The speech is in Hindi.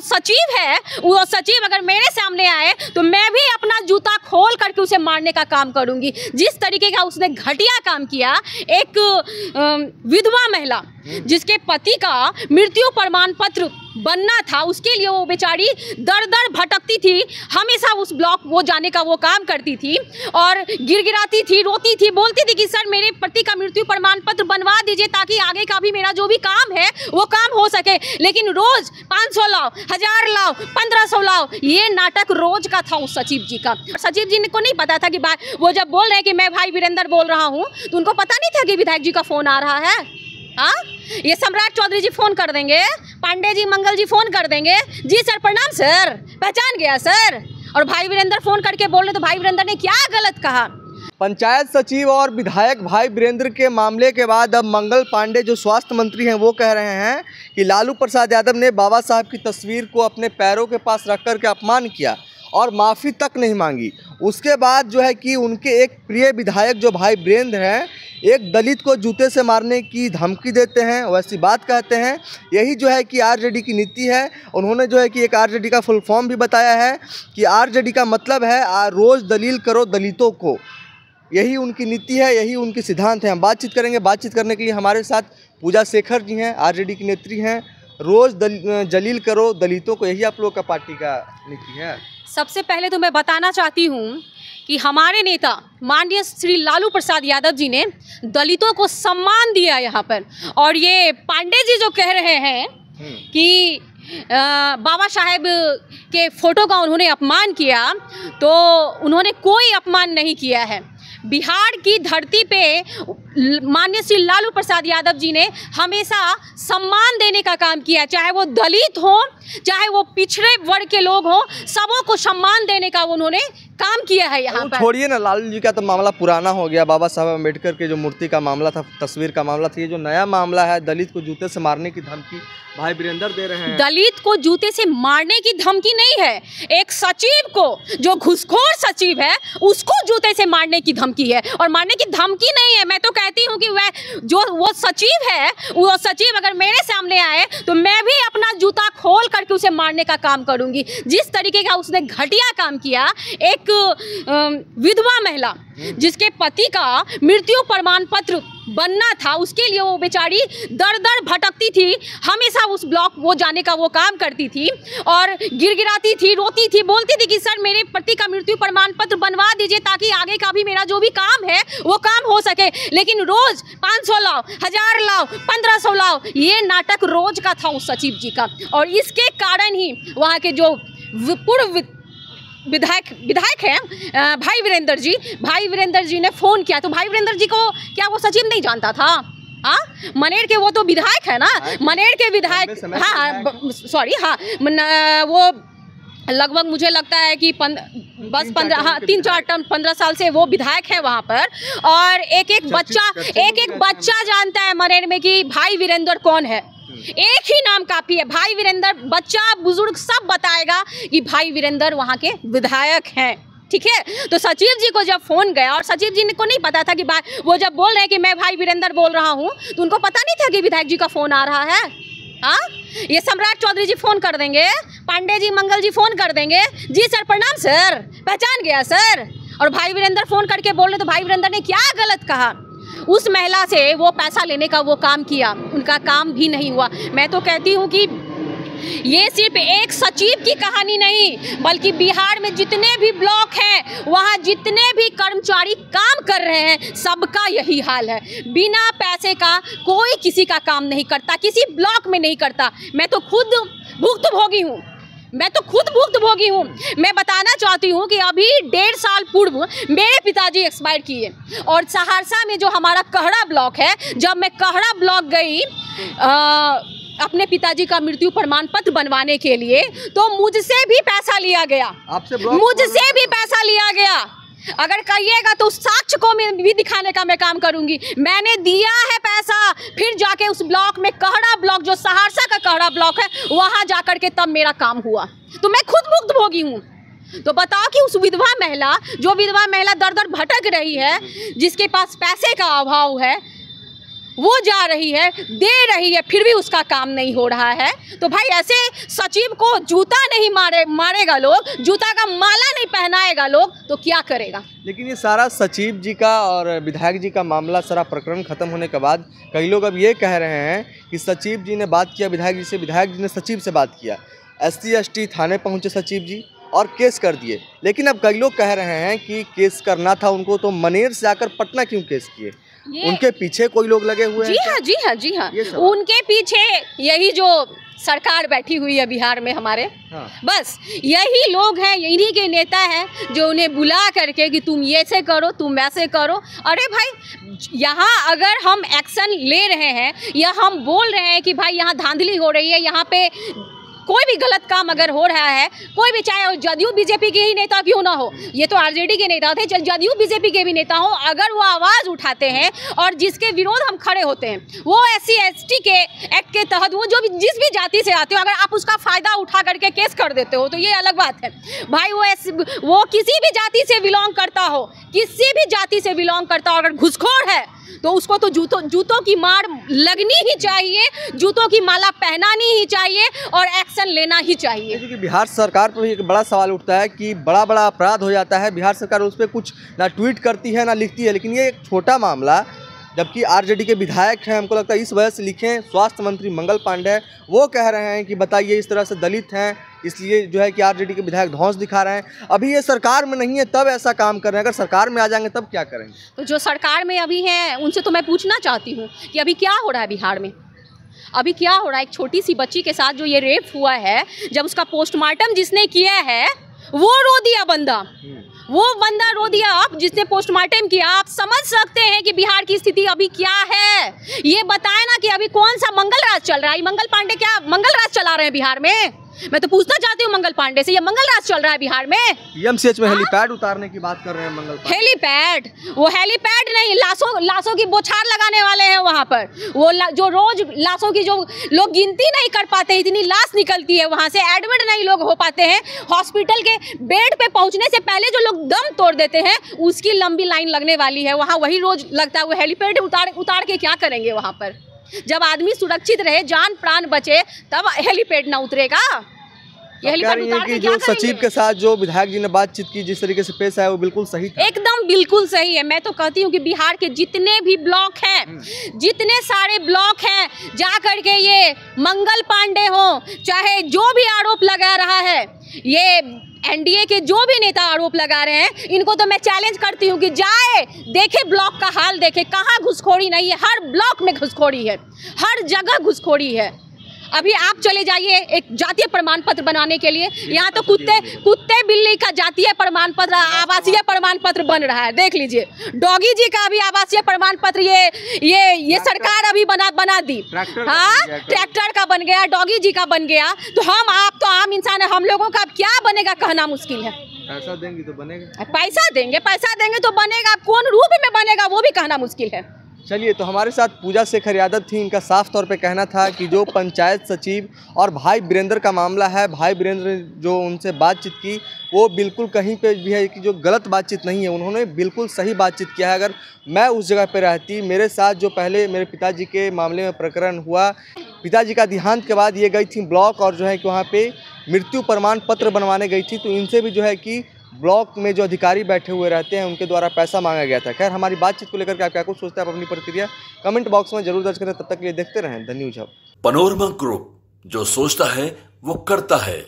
सचिव है, वो सचिव अगर मेरे सामने आए तो मैं भी अपना जूता खोल करके उसे मारने का काम करूंगी। जिस तरीके का उसने घटिया काम किया, एक विधवा महिला जिसके पति का मृत्यु प्रमाण पत्र बनना था, उसके लिए वो बेचारी दर दर भटकती थी, हमेशा उस ब्लॉक वो जाने का वो काम करती थी और गिड़गिड़ाती थी, रोती थी, बोलती थी कि सर मेरे पति का मृत्यु प्रमाण पत्र बनवा दीजिए ताकि आगे का भी मेरा जो भी काम है वो काम हो सके। लेकिन रोज 500 लाओ, 1000 लाओ, 1500 लाओ, ये नाटक रोज का था उस सचिव जी का। सचिव जी को नहीं पता था कि वो जब बोल रहे हैं कि मैं भाई वीरेंद्र बोल रहा हूँ तो उनको पता नहीं था कि विधायक जी का फोन आ रहा है। हाँ, ये सम्राट चौधरी जी फोन कर देंगे, पांडे जी, मंगल जी फोन कर देंगे, जी सर प्रणाम सर, पहचान गया सर, और भाई वीरेंद्र फोन करके बोल रहे तो भाई वीरेंद्र ने क्या गलत कहा। पंचायत सचिव और विधायक भाई वीरेंद्र के मामले के बाद अब मंगल पांडे जो स्वास्थ्य मंत्री हैं वो कह रहे हैं कि लालू प्रसाद यादव ने बाबा साहब की तस्वीर को अपने पैरों के पास रख कर के अपमान किया और माफ़ी तक नहीं मांगी। उसके बाद जो है कि उनके एक प्रिय विधायक जो भाई वीरेंद्र हैं, एक दलित को जूते से मारने की धमकी देते हैं, वैसी बात कहते हैं। यही जो है कि आरजेडी की नीति है। उन्होंने जो है कि एक आरजेडी का फुल फॉर्म भी बताया है कि आरजेडी का मतलब है रोज़ दलील करो दलितों को। यही उनकी नीति है, यही उनके सिद्धांत हैं। हम बातचीत करेंगे। बातचीत करने के लिए हमारे साथ पूजा शेखर जी हैं, आरजेडी की नेत्री हैं। रोज़ जलील करो दलितों को, यही आप लोग का पार्टी का नीति है। सबसे पहले तो मैं बताना चाहती हूँ कि हमारे नेता माननीय श्री लालू प्रसाद यादव जी ने दलितों को सम्मान दिया यहाँ पर, और ये पांडे जी जो कह रहे हैं कि बाबा साहेब के फोटो का उन्होंने अपमान किया, तो उन्होंने कोई अपमान नहीं किया है। बिहार की धरती पे माननीय श्री लालू प्रसाद यादव जी ने हमेशा सम्मान देने का काम किया, चाहे वो दलित हो, चाहे वो पिछड़े वर्ग के लोग हो, सबों को सम्मान देने का उन्होंने काम किया है यहाँ पर। छोड़िए ना, लालू जी का तो मामला पुराना हो गया। बाबा साहब अम्बेडकर के जो मूर्ति का मामला था, तस्वीर का मामला था। ये जो नया मामला है, दलित को जूते से मारने की धमकी भाई वीरेंद्र दे रहे हैं। दलित को जूते से मारने की धमकी नहीं है, एक सचिव को, जो घुसखोर सचिव है, उसको जूते से मारने की धमकी है, और मारने की धमकी नहीं है। मैं तो कहती हूँ कि वो सचिव है, वो सचिव अगर मेरे सामने आए तो मैं भी अपना जूता खोल करके उसे मारने का काम करूंगी। जिस तरीके का उसने घटिया काम किया, एक विधवा महिला जिसके पति का मृत्यु प्रमाण पत्र बनना था, उसके लिए वो बेचारी दर दर भटकती थी, हमेशा उस ब्लॉक वो जाने का वो काम करती थी और गिड़गिड़ाती थी, रोती थी, बोलती थी कि सर मेरे पति का मृत्यु प्रमाण पत्र बनवा दीजिए ताकि आगे का भी मेरा जो भी काम है वो काम हो सके। लेकिन रोज 500 लाओ, 1000 लाओ, 1500 लाओ, ये नाटक रोज का था उस सचिव जी का, और इसके कारण ही वहाँ के जो पूर्व विधायक हैं भाई वीरेंद्र जी ने फ़ोन किया। तो भाई वीरेंद्र जी को क्या वो सचिव नहीं जानता था? हाँ, मनेर के वो तो विधायक है ना, मनेर के विधायक। हाँ सॉरी, हाँ वो लगभग मुझे लगता है कि 3-4 टर्म 15 साल से वो विधायक है वहाँ पर, और एक बच्चा जानता है मनेर में कि भाई वीरेंद्र कौन है। एक ही नाम काफी है, भाई वीरेंद्र। बच्चा बुजुर्ग सब बताएगा कि भाई वीरेंद्र वहाँ के विधायक हैं। ठीक है, तो सचिव जी को जब फोन गया, और सचिव जी को नहीं पता था कि वो जब बोल रहे हैं कि मैं भाई वीरेंद्र बोल रहा हूँ, तो उनको पता नहीं था कि विधायक जी का फोन आ रहा है। हाँ, ये सम्राट चौधरी जी फोन कर देंगे, पांडे जी, मंगल जी फोन कर देंगे, जी सर प्रणाम सर, पहचान गया सर, और भाई वीरेंद्र फोन करके बोल रहे तो भाई वीरेंद्र ने क्या गलत कहा। उस महिला से वो पैसा लेने का वो काम किया, उनका काम भी नहीं हुआ। मैं तो कहती हूँ कि ये सिर्फ एक सचिव की कहानी नहीं, बल्कि बिहार में जितने भी ब्लॉक हैं, वहाँ जितने भी कर्मचारी काम कर रहे हैं, सबका यही हाल है। बिना पैसे का कोई किसी का काम नहीं करता, किसी ब्लॉक में नहीं करता। मैं तो खुद भुक्तभोगी हूँ। मैं बताना चाहती हूँ कि अभी 1.5 साल पूर्व मेरे पिताजी एक्सपायर किए, और सहरसा में जो हमारा कहड़ा ब्लॉक है, जब मैं कहड़ा ब्लॉक गई अपने पिताजी का मृत्यु प्रमाण पत्र बनवाने के लिए, तो मुझसे भी पैसा लिया गया, मुझसे भी पैसा लिया गया। अगर कहिएगा तो उस साक्ष्य को मैं भी दिखाने का मैं काम करूंगी। मैंने दिया है पैसा, फिर जाके उस ब्लॉक में, कहड़ा ब्लॉक जो सहरसा का कहड़ा ब्लॉक है, वहां जाकर के तब मेरा काम हुआ। तो मैं खुद भुक्तभोगी हूँ। तो बताओ कि उस विधवा महिला दर दर भटक रही है, जिसके पास पैसे का अभाव है, वो जा रही है, दे रही है, फिर भी उसका काम नहीं हो रहा है। तो भाई ऐसे सचिव को जूता नहीं मारेगा लोग, जूता का माला नहीं पहनाएगा लोग, तो क्या करेगा। लेकिन ये सारा सचिव जी का और विधायक जी का मामला, सारा प्रकरण खत्म होने के बाद कई लोग अब ये कह रहे हैं कि सचिव जी ने बात किया विधायक जी से, विधायक जी ने सचिव से बात किया, SC/ST थाने पहुँचे सचिव जी और केस कर दिए। लेकिन अब कई लोग कह रहे हैं कि केस करना था उनको तो मनेर से आकर पटना क्यों केस किए, उनके पीछे कोई लोग लगे हुए हैं? जी हाँ, उनके पीछे यही जो सरकार बैठी हुई है बिहार में हमारे, हाँ। बस यही लोग हैं, यही के नेता हैं जो उन्हें बुला करके कि तुम ये से करो, तुम वैसे करो। अरे भाई, यहाँ अगर हम एक्शन ले रहे हैं या हम बोल रहे हैं कि भाई यहाँ धांधली हो रही है, यहाँ पे कोई भी गलत काम अगर हो रहा है, कोई भी, चाहे जदयू बीजेपी के ही नेता क्यों ना हो, ये तो आरजेडी के नेता थे, चल जदयू बीजेपी के भी नेता हो, अगर वो आवाज़ उठाते हैं और जिसके विरोध हम खड़े होते हैं, वो SC/ST के एक्ट के तहत वो जो भी जिस भी जाति से आते हो, अगर आप उसका फ़ायदा उठा करके केस कर देते हो तो ये अलग बात है। भाई वो किसी भी जाति से बिलोंग करता हो, किसी भी जाति से बिलोंग करता हो, अगर घुसखोर है तो उसको तो जूतों की मार लगनी ही चाहिए, जूतों की माला पहनानी ही चाहिए और एक्शन लेना ही चाहिए। क्योंकि बिहार सरकार पर भी एक बड़ा सवाल उठता है कि बड़ा बड़ा अपराध हो जाता है, बिहार सरकार उस पर कुछ ना ट्वीट करती है ना लिखती है, लेकिन ये एक छोटा मामला, जबकि आरजेडी के विधायक हैं, हमको लगता है इस वजह से लिखे। स्वास्थ्य मंत्री मंगल पांडे वो कह रहे हैं कि बताइए इस तरह से दलित हैं, इसलिए जो है कि आरजेडी के विधायक धौंस दिखा रहे हैं। अभी ये सरकार में नहीं है तब ऐसा काम कर रहे हैं, अगर सरकार में आ जाएंगे तब क्या करेंगे? तो जो सरकार में अभी हैं उनसे तो मैं पूछना चाहती हूँ कि अभी क्या हो रहा है बिहार में, अभी क्या हो रहा है। एक छोटी सी बच्ची के साथ जो ये रेप हुआ है, जब उसका पोस्टमार्टम जिसने किया है वो रो दिया बंदा, वो बंदा रो दिया। आप जिसने पोस्टमार्टम किया, आप समझ सकते हैं कि बिहार की स्थिति अभी क्या है। ये बताए ना कि अभी कौन सा मंगल राज चल रहा है। मंगल पांडे क्या मंगल राज चला रहे हैं बिहार में? मैं तो पूछना चाहती हूँ मंगल पांडे से, ये मंगल राज चल रहा है बिहार में? PMCH में हेलीपैड उतारने की बात कर रहे हैं मंगल पांडे। हेलीपैड, वो हेलीपैड नहीं, लाशों की बौछार लगाने वाले हैं वहाँ पर। वो जो रोज लाशों की जो लोग गिनती नहीं कर पाते, इतनी लाश निकलती है वहाँ से, एडमिट नहीं लोग हो पाते हैं, हॉस्पिटल के बेड पे पहुँचने से पहले जो लोग दम तोड़ देते हैं, उसकी लंबी लाइन लगने वाली है वहाँ, वही रोज लगता है। वो हेलीपैड उतार के क्या करेंगे वहाँ पर? जब आदमी सुरक्षित रहे, जान प्राण बचे, तब हेलीपैड ना उतरेगा। कि जो सचिव के साथ जो विधायक जी ने बातचीत की, जिस तरीके से पेश आया, वो बिल्कुल सही था। एकदम बिल्कुल सही है। मैं तो कहती हूँ कि बिहार के जितने भी ब्लॉक हैं, जितने सारे ब्लॉक हैं, जा करके ये मंगल पांडे हो, चाहे जो भी आरोप लगा रहा है, ये NDA के जो भी नेता आरोप लगा रहे हैं, इनको तो मैं चैलेंज करती हूँ कि जाए देखे ब्लॉक का हाल, देखे कहाँ घुसखोरी नहीं है। हर ब्लॉक में घुसखोरी है, हर जगह घुसखोरी है। अभी आप चले जाइए एक जातीय प्रमाण पत्र बनाने के लिए, यहाँ तो कुत्ते बिल्ली का जातीय प्रमाण पत्र, आवासीय प्रमाण पत्र बन रहा है। देख लीजिए, डॉगी जी का भी आवासीय प्रमाण पत्र ये सरकार अभी बना दी। हाँ, ट्रैक्टर का बन गया, डॉगी जी का बन गया। तो आप तो आम इंसान है, हम लोगों का क्या बनेगा कहना मुश्किल है। पैसा देंगे तो बनेगा, पैसा देंगे तो बनेगा, कौन रूप में बनेगा वो भी कहना मुश्किल है। चलिए, तो हमारे साथ पूजा शेखर यादव थी। इनका साफ तौर पे कहना था कि जो पंचायत सचिव और भाई वीरेंद्र का मामला है, भाई वीरेंद्र ने जो उनसे बातचीत की वो बिल्कुल कहीं पे भी है कि जो गलत बातचीत नहीं है, उन्होंने बिल्कुल सही बातचीत किया है। अगर मैं उस जगह पे रहती, मेरे साथ जो पहले मेरे पिताजी के मामले में प्रकरण हुआ, पिताजी का देहांत के बाद ये गई थी ब्लॉक और जो है कि वहाँ पर मृत्यु प्रमाण पत्र बनवाने गई थी, तो इनसे भी जो है कि ब्लॉक में जो अधिकारी बैठे हुए रहते हैं उनके द्वारा पैसा मांगा गया था। खैर, हमारी बातचीत को लेकर के आप क्या कुछ सोचते हैं, आप अपनी प्रतिक्रिया कमेंट बॉक्स में जरूर दर्ज करें। तब तक के लिए देखते रहें the news hub. Panorama group, जो सोचता है वो करता है।